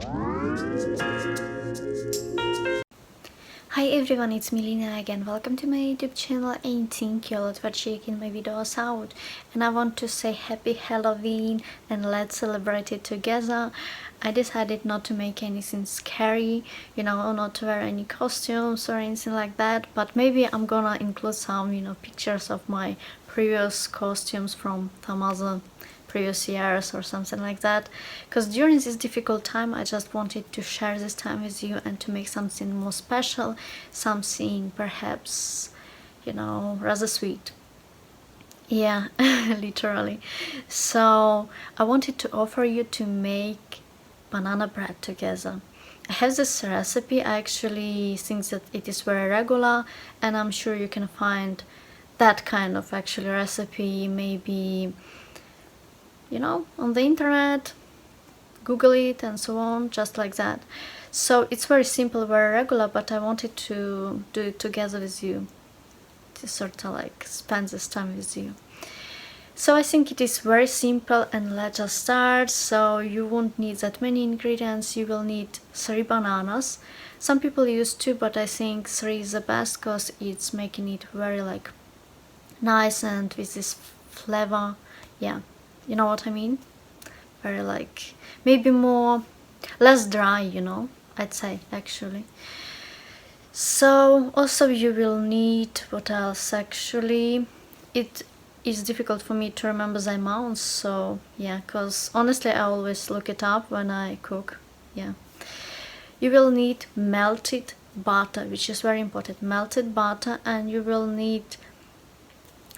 Hi everyone, it's Milena again. Welcome to my YouTube channel and thank you a lot for checking my videos out. And I want to say happy Halloween and let's celebrate it together. I decided not to make anything scary, not to wear any costumes or anything like that, but maybe I'm gonna include some, pictures of my previous costumes from some other previous years or something like that, because during this difficult time I just wanted to share this time with you and to make something more special, something perhaps rather sweet. Yeah, literally. So I wanted to offer you to make banana bread together. I have this recipe. I actually think that it is very regular and I'm sure you can find that kind of actually recipe maybe on the internet, Google it and so on, just like that. So it's very simple, very regular, but I wanted to do it together with you, to sort of like spend this time with you. So I think it is very simple and let's just start. So you won't need that many ingredients. You will need 3 bananas. Some people use 2, but I think 3 is the best because it's making it very like nice and with this flavor. Yeah, you know what I mean? Very like maybe less dry, I'd say actually. So also you will need what else actually. It is difficult for me to remember the amounts, so yeah, because honestly I always look it up when I cook. Yeah, you will need melted butter, which is very important, melted butter, and you will need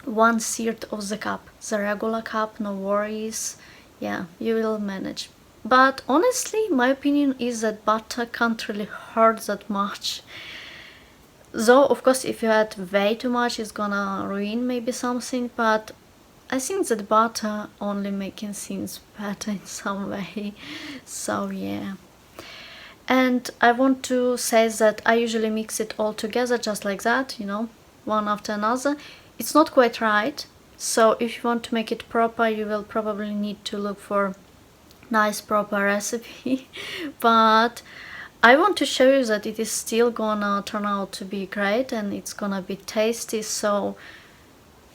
1/3 of the cup, the regular cup, no worries. Yeah, you will manage. But honestly, my opinion is that butter can't really hurt that much. Though, of course, if you add way too much, it's gonna ruin maybe something, but I think that butter only making things better in some way. So yeah. And I want to say that I usually mix it all together just like that, one after another. It's not quite right, so if you want to make it proper you will probably need to look for nice proper recipe but I want to show you that it is still gonna turn out to be great and it's gonna be tasty. So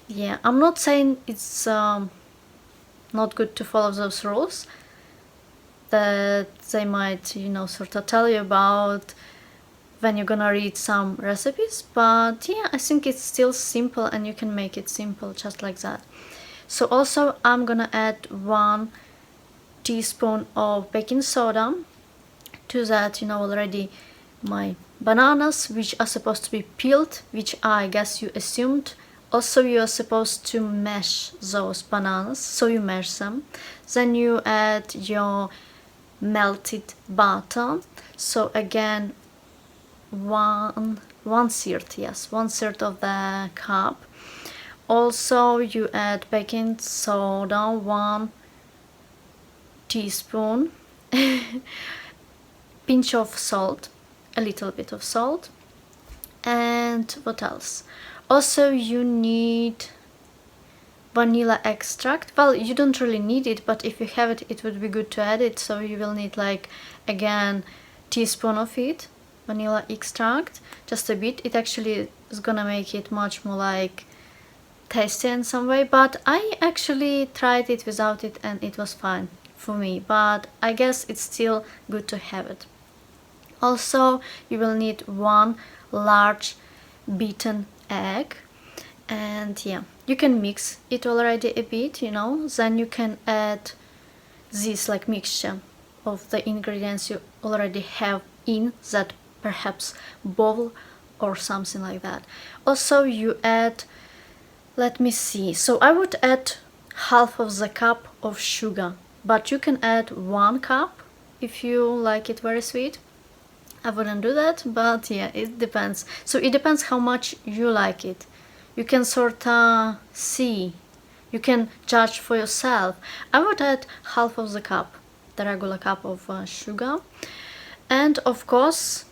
yeah, I'm not saying it's not good to follow those rules that they might sort of tell you about when you're gonna read some recipes, but yeah, I think it's still simple and you can make it simple just like that. So also I'm gonna add 1 teaspoon of baking soda. To that, already my bananas, which are supposed to be peeled, which I guess you assumed. Also you are supposed to mash those bananas, so you mash them, then you add your melted butter. So again, 1/3, yes, 1/3 of the cup. Also you add baking soda, 1 teaspoon, pinch of salt, a little bit of salt, and what else? Also you need vanilla extract. Well, you don't really need it, but if you have it, it would be good to add it. So you will need like again teaspoon of it, vanilla extract, just a bit. It actually is gonna make it much more like tasty in some way, but I actually tried it without it and it was fine for me, but I guess it's still good to have it. Also you will need 1 large beaten egg, and yeah, you can mix it already a bit, then you can add this like mixture of the ingredients you already have in that perhaps bowl or something like that. Also you add, let me see, so I would add half of the cup of sugar, but you can add 1 cup if you like it very sweet. I wouldn't do that, but yeah, it depends. So it depends how much you like it. You can sort of see, you can judge for yourself. I would add half of the cup, the regular cup of sugar, and of course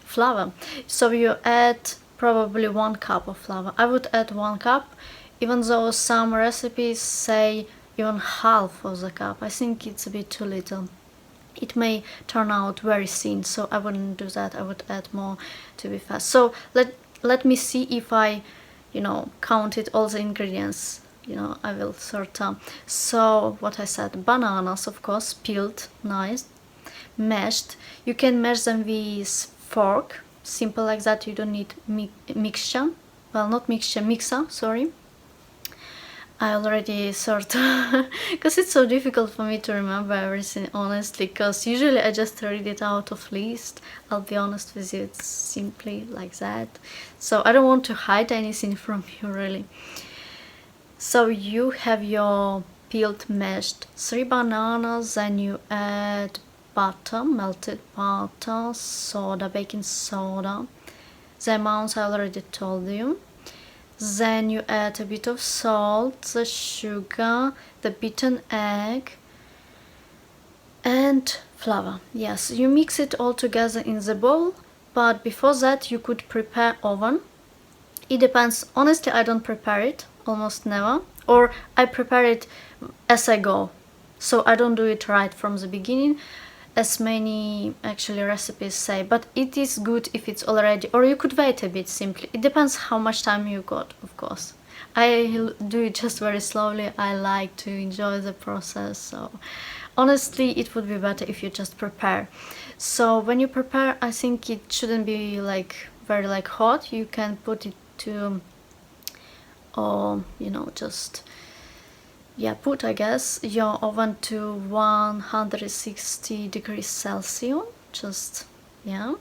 flour. So you add probably 1 cup of flour. I would add 1 cup, even though some recipes say even half of the cup. I think it's a bit too little. It may turn out very thin, so I wouldn't do that. I would add more to be fast. So let me see if I, counted all the ingredients. I will sort of. So what I said, bananas, of course, peeled, nice, mashed. You can mash them with fork, simple like that. You don't need mixture. Well, not mixture, mixer, sorry. I already sort of, because it's so difficult for me to remember everything, honestly, because usually I just read it out of list. I'll be honest with you, it's simply like that. So I don't want to hide anything from you, really. So you have your peeled mashed 3 bananas, then you add butter, melted butter, soda, baking soda. The amounts I already told you. Then you add a bit of salt, the sugar, the beaten egg, and flour. Yes, you mix it all together in the bowl, but before that you could prepare oven. It depends. Honestly, I don't prepare it, almost never, or I prepare it as I go, so I don't do it right from the beginning, as many actually recipes say. But it is good if it's already, or you could wait a bit, simply. It depends how much time you got, of course. I do it just very slowly. I like to enjoy the process, so honestly it would be better if you just prepare. So when you prepare, I think it shouldn't be like very like hot. You can put it to, or just, yeah, put, I guess, your oven to 160 degrees Celsius, just, yeah.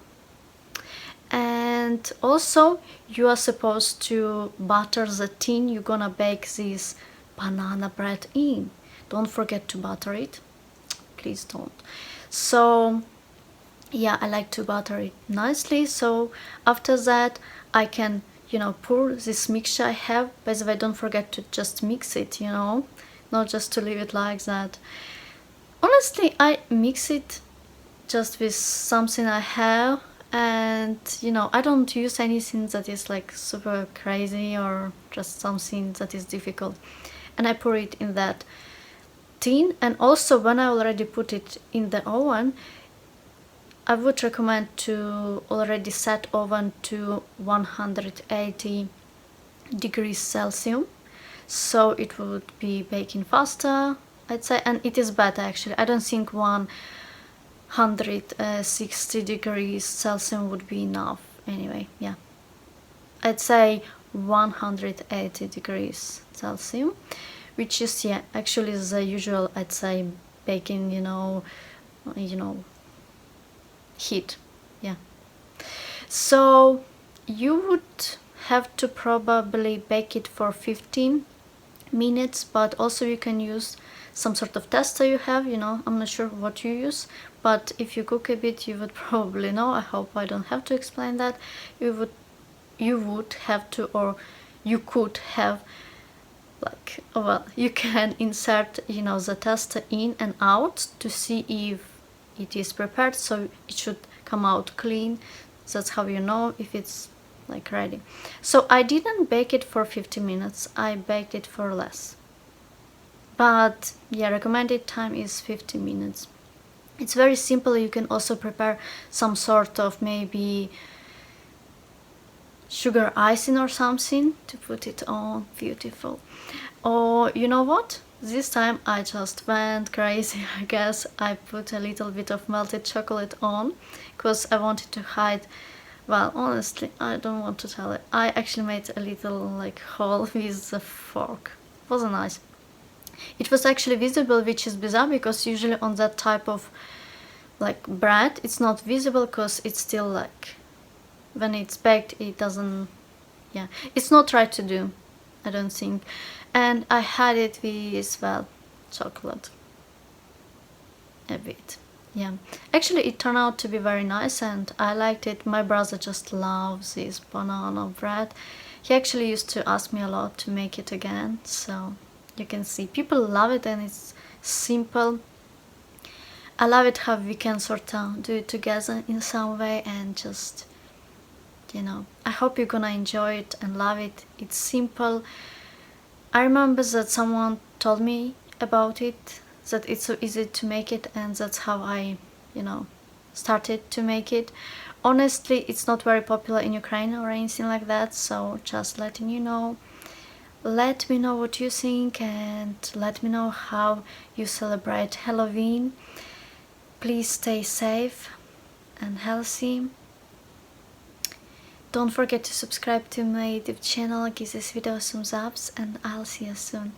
And also you are supposed to butter the tin you're gonna bake this banana bread in. Don't forget to butter it, please don't. So yeah, I like to butter it nicely. So after that I can pour this mixture I have. By the way, don't forget to just mix it, not just to leave it like that. Honestly, I mix it just with something I have, and I don't use anything that is like super crazy or just something that is difficult. And I pour it in that tin. And also when I already put it in the oven, I would recommend to already set oven to 180 degrees Celsius, so it would be baking faster, I'd say. And it is better, actually. I don't think 160 degrees Celsius would be enough anyway. Yeah, I'd say 180 degrees Celsius, which is, yeah, actually the usual, I'd say, baking heat. Yeah, so you would have to probably bake it for 15 minutes, but also you can use some sort of tester you have. I'm not sure what you use, but if you cook a bit you would probably know. I hope I don't have to explain that. You would have to, or you could have, like, well, you can insert the tester in and out to see if it is prepared, so it should come out clean. That's how you know if it's like ready. So I didn't bake it for 50 minutes, I baked it for less, but yeah, recommended time is 50 minutes. It's very simple. You can also prepare some sort of maybe sugar icing or something to put it on. Beautiful. Or you know what, this time I just went crazy. I guess I put a little bit of melted chocolate on, because I wanted to hide, well, honestly, I don't want to tell it. I actually made a little like hole with the fork. It wasn't nice. It was actually visible, which is bizarre, because usually on that type of like bread it's not visible, because it's still like, when it's baked it doesn't, yeah, it's not right to do, I don't think. And I had it with, well, chocolate a bit. Yeah, actually it turned out to be very nice and I liked it. My brother just loves this banana bread. He actually used to ask me a lot to make it again, so you can see people love it and it's simple. I love it how we can sort of do it together in some way, and just, I hope you're gonna enjoy it and love it. It's simple. I remember that someone told me about it, that it's so easy to make it, and that's how I, started to make it. Honestly, it's not very popular in Ukraine or anything like that, so just letting you know. Let me know what you think, and let me know how you celebrate Halloween. Please stay safe and healthy. Don't forget to subscribe to my YouTube channel, give this video some thumbs, and I'll see you soon.